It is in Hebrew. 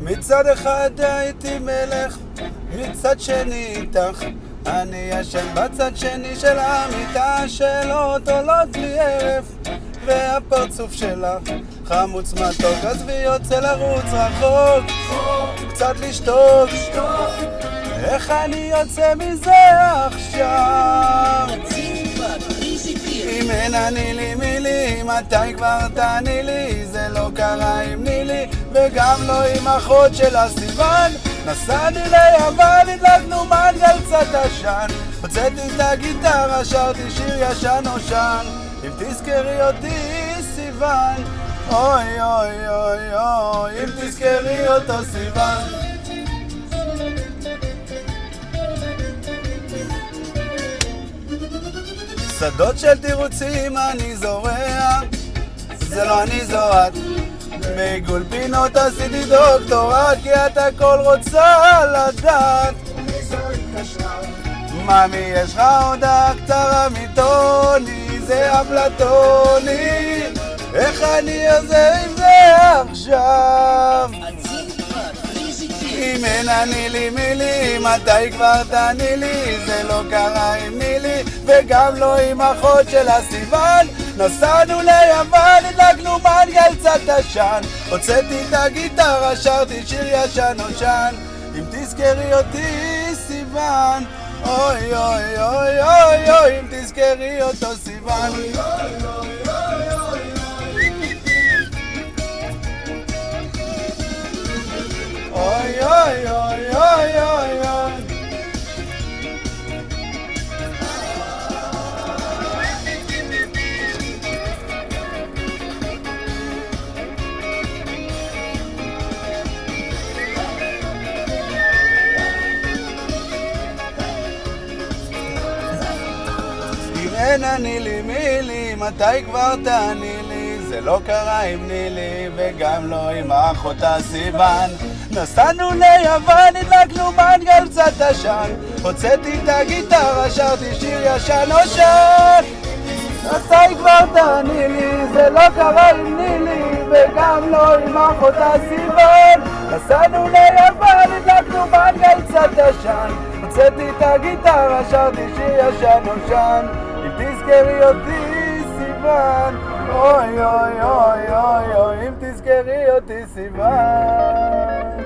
מצד אחד הייתי מלך, מצד שני איתך. אני ישן בצד שני של המיטה, שאלות עולות לי ערב, והפרצוף שלך חמוץ מתוק. עזבי יוצא לרוץ רחוק, קצת לשתוק. איך אני יוצא מזה עכשיו? אם אין אני לי מילי, מתי כבר תעני לי? זה לא קרה עם נילי, וגם לא עם אחות של הסיוון. נסעתי ליוון, הדלקנו מנגל קצת עשן, הוצאתי את הגיטרה, שרתי שיר ישן נושן. אם תזכרי אותי סיוון, אוי אוי אוי אוי, אם תזכרי אותו סיוון. שדות של תירוצים אני זורע, זה לא אני זו את. מעיגול פינות עשיתי דוקטורט, כי את הכל רוצה לדעת. ממי יש לך הודעה קצרה מטוני, זה אפלטוני. איך אני עושה עם זה עכשיו? אם אין אני לי מילי, מתי כבר תעני לי? זה לא קרה עם נילי, וגם לא עם אחות של הסיוון. נסענו ליוון, הדלקנו מנגל קצת עשן, הוצאתי את הגיטרה, שרתי שיר ישן נושן. אם תזכרי אותי סיוון, אוי אוי אוי אוי אוי, אם תזכרי אותו סיוון. אוי אוי אוי אוי אוי אוי. אם אין אני לי מילי, מתי כבר תעני לי? זה לא קרה עם נילי, וגם לא עם אחותה סיוון. נסענו ליוון, הדלקנו מנגל קצת עשן, הוצאתי את הגיטרה, שרתי שיר ישן נושן. מתי כבר תעני לי? זה לא קרה עם נילי, וגם לא עם אחותה סיוון. נסענו ליוון, הדלקנו מנגל קצת עשן, הוצאתי את הגיטרה, שרתי שיר ישן נושן. אם תזכרי אותי סיוון, אוי אוי אוי אוי אוי, אם תזכרי אותי סיוון.